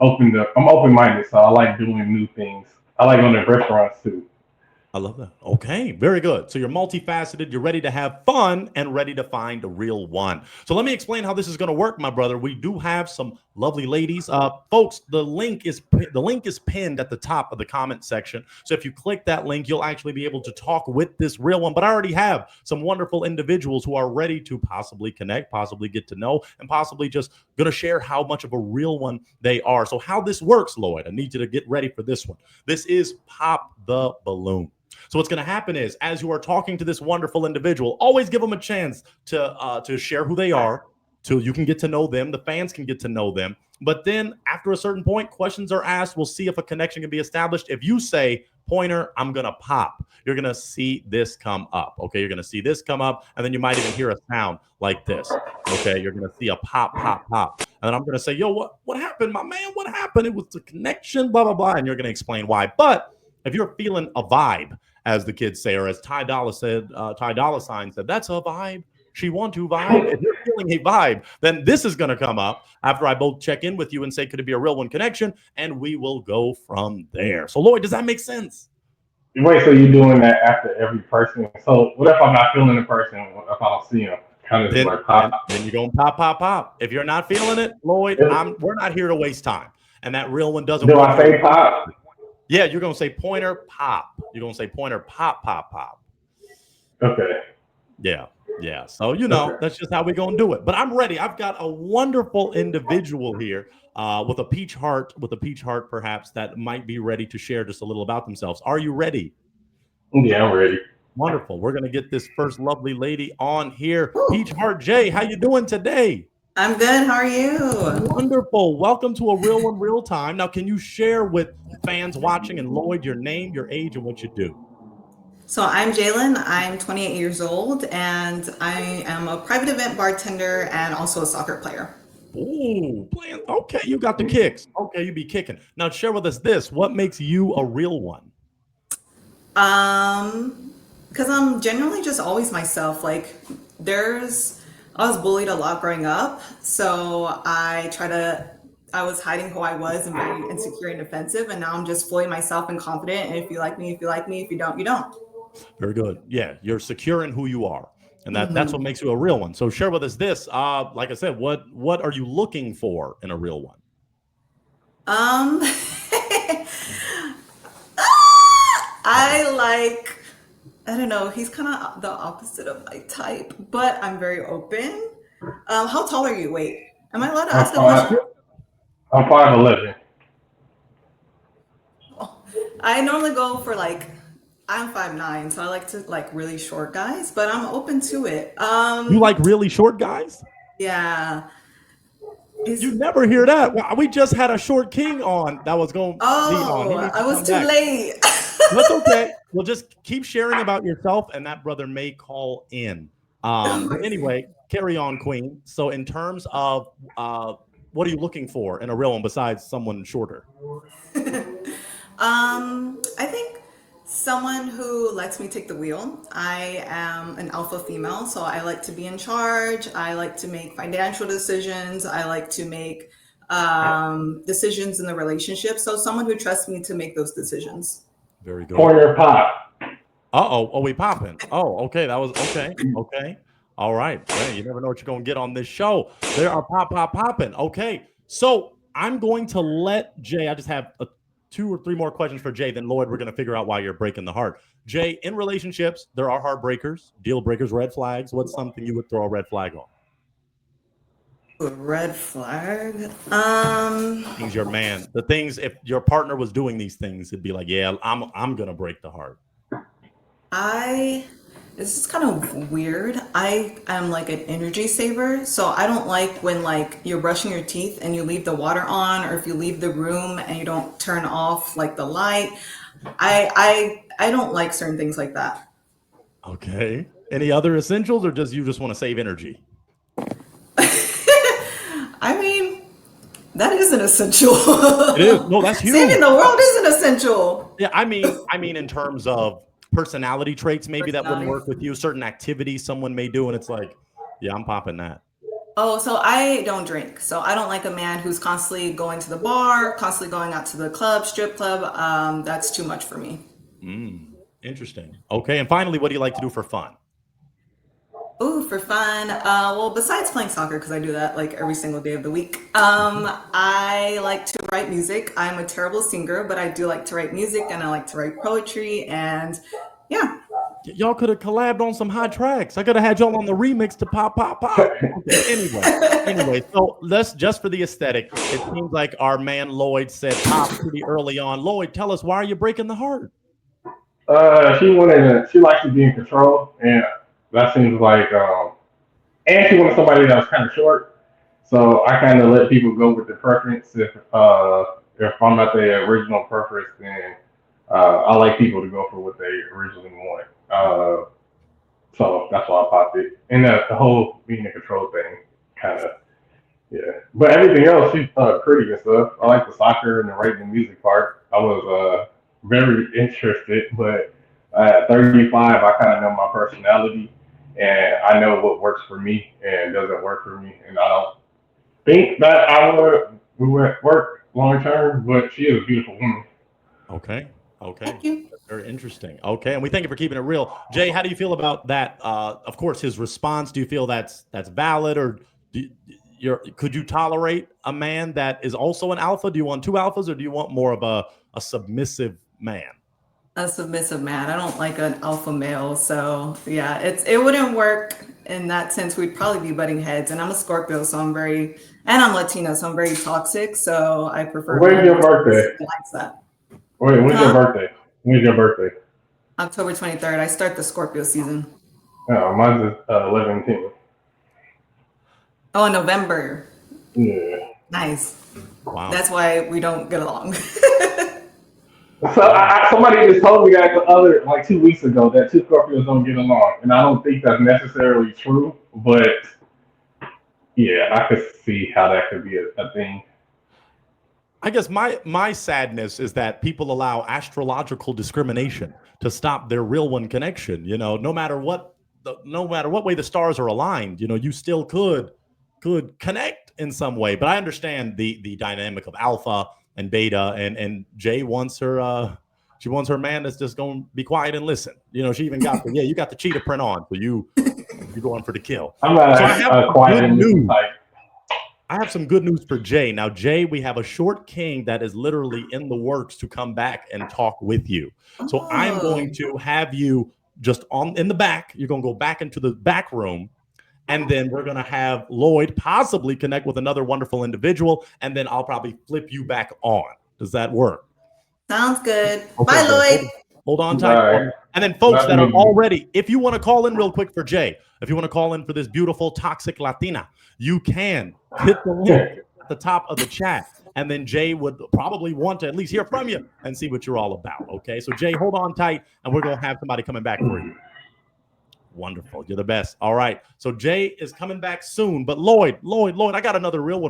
I'm open-minded, so I like doing new things. I like going to restaurants too. I love that. Okay, very good. So you're multifaceted, you're ready to have fun and ready to find a real one. So let me explain how this is going to work, my brother. We do have some lovely ladies. Folks, the link is pinned at the top of the comment section. So if you click that link, you'll actually be able to talk with this real one. But I already have some wonderful individuals who are ready to possibly connect, possibly get to know, and possibly just going to share how much of a real one they are. So how this works, Lloyd, I need you to get ready for this one. This is Pop the Balloon. So what's going to happen is, as you are talking to this wonderful individual, always give them a chance to share who they are, so you can get to know them. The fans can get to know them. But then, after a certain point, questions are asked. We'll see if a connection can be established. If you say, "Pointer, I'm gonna pop," you're gonna see this come up. Okay, you're gonna see this come up, and then you might even hear a sound like this. Okay, you're gonna see a pop, pop, pop, and then I'm gonna say, "Yo, what happened, my man? What happened? It was the connection, blah blah blah," and you're gonna explain why. But if you're feeling a vibe, as the kids say, or as Ty Dolla Sign said, "That's a vibe. She want to vibe." If you're feeling a vibe, then this is going to come up after I both check in with you and say, "Could it be a real one connection?" And we will go from there. So, Lloyd, does that make sense? Wait, so you're doing that after every person? So what if I'm not feeling the person? What if I don't see them? Kind of just Then, like pop. then you're going pop, pop, pop. If you're not feeling it, Lloyd, If- we're not here to waste time. And that real one doesn't Do want I you. say pop? Yeah, you're going to say pointer pop. You're going to say pointer pop, pop, pop. Okay. Yeah, yeah. So that's just how we're gonna do it. But I'm ready. I've got a wonderful individual here with a peach heart, perhaps that might be ready to share just a little about themselves. Are you ready? Yeah, I'm ready. Wonderful. We're gonna get this first lovely lady on here. Peach Heart J, how you doing today? I'm good. How are you? Wonderful. Welcome to a real one, real time. Now, can you share with fans watching and Lloyd your name, your age, and what you do? So I'm Jalen. I'm 28 years old, and I am a private event bartender and also a soccer player. Ooh, playing. Okay, you got the kicks. Okay, you be kicking. Now share with us this. What makes you a real one? Because I'm generally just always myself. I was bullied a lot growing up, so I was hiding who I was and very insecure and defensive, and now I'm just fully myself and confident. And if you like me, if you like me, if you don't, you don't. Very good. Yeah, you're secure in who you are. And that's what makes you a real one. So share with us this. Like I said, what are you looking for in a real one? Um, I don't know, he's kind of the opposite of my type, but I'm very open. How tall are you? Wait, am I allowed to I'm ask a question? five. I'm 5'11". I normally go for I'm 5'9", so I like to really short guys, but I'm open to it. You like really short guys? Yeah. You never hear that. Well, we just had a short king on that was going to be on. He Oh, needs I to was come too back. late. That's okay. We'll just keep sharing about yourself, and that brother may call in. But anyway, carry on, Queen. So, in terms of what are you looking for in a real one besides someone shorter? I think someone who lets me take the wheel. I am an alpha female, so I like to be in charge. I like to make financial decisions. I like to make decisions in the relationship. So someone who trusts me to make those decisions. Very good. Pointer pop. Uh-oh. Oh, we popping. Oh, okay. That was okay. Okay. All right. Man, you never know what you're going to get on this show. There are popping. Okay. So I'm going to let Jay, I just have 2 or 3 more questions for Jay. Then Lloyd, we're going to figure out why you're breaking the heart. Jay, in relationships, there are heartbreakers, deal breakers, red flags. What's something you would throw a red flag on? Red flag. Things your man. The things, if your partner was doing these things, it'd be like, yeah, I'm going to break the heart. This is kind of weird. I am like an energy saver, so I don't like when you're brushing your teeth and you leave the water on, or if you leave the room and you don't turn off the light. I don't like certain things like that. Okay. Any other essentials, or just you just want to save energy? I mean, that is an essential. It is. No, that's huge. Saving the world is an essential. Yeah, I mean, in terms of personality traits, maybe that wouldn't work with you. Certain activities someone may do, and it's like, yeah, I'm popping that. Oh, so I don't drink. So I don't like a man who's constantly going to the bar, constantly going out to the club, strip club. That's too much for me. Interesting. Okay, and finally, what do you like to do for fun? Ooh, for fun. Well, besides playing soccer, because I do that like every single day of the week, I like to write music. I'm a terrible singer, but I do like to write music and I like to write poetry. And yeah. Y'all could have collabed on some hot tracks. I could have had y'all on the remix to Pop Pop Pop. Okay, anyway, so let's just for the aesthetic. It seems like our man Lloyd said pop pretty early on. Lloyd, tell us, why are you breaking the heart? She likes to be in control, and that seems like, and she wanted somebody that was kind of short. So I kind of let people go with the preference. If I'm not the original preference, then I like people to go for what they originally want. So that's why I popped it. And the whole being in control thing, kind of, yeah. But everything else, she's pretty and stuff. I like the soccer and the writing and music part. I was very interested, but at 35, I kind of know my personality, and I know what works for me and doesn't work for me, and I don't think that we would work long term. But she is a beautiful woman. Okay. Thank you. Very interesting. Okay, and we thank you for keeping it real. Jay, how do you feel about that? Of course, his response. Do you feel that's valid, or could you tolerate a man that is also an alpha? Do you want two alphas, or do you want more of a submissive man? A submissive man. I don't like an alpha male. So yeah, it wouldn't work in that sense. We'd probably be butting heads. And I'm a Scorpio, so I'm Latina, so I'm very toxic. So I prefer. When's your birthday? Likes that. Wait, when's your birthday? When's your birthday? October 23rd. I start the Scorpio season. Oh, mine's 11/10. Oh, in November. Yeah. Nice. Wow. That's why we don't get along. So somebody just told me that like 2 weeks ago that two Scorpios don't get along, and I don't think that's necessarily true. But yeah, I could see how that could be a thing. I guess my sadness is that people allow astrological discrimination to stop their real one connection. You know, no matter what way the stars are aligned, you know, you still could connect in some way. But I understand the dynamic of alpha and beta, and Jay wants her she wants her man that's just gonna be quiet and listen. You know, she even got you got the cheetah print on, so you're going for the kill. I'm not quiet and listen type. I have some good news for Jay. Now, Jay, we have a short king that is literally in the works to come back and talk with you. So I'm going to have you just in the back. You're going to go back into the back room, and then we're going to have Lloyd possibly connect with another wonderful individual, and then I'll probably flip you back on. Does that work? Sounds good. Okay, bye, Lloyd. Hold on tight. Bye. And then folks that are already, if you want to call in real quick for Jay, if you want to call in for this beautiful toxic Latina, you can hit the link at the top of the chat. And then Jay would probably want to at least hear from you and see what you're all about. Okay. So Jay, hold on tight, and we're going to have somebody coming back for you. Wonderful. You're the best. All right. So Jay is coming back soon, but Lloyd, I got another real one.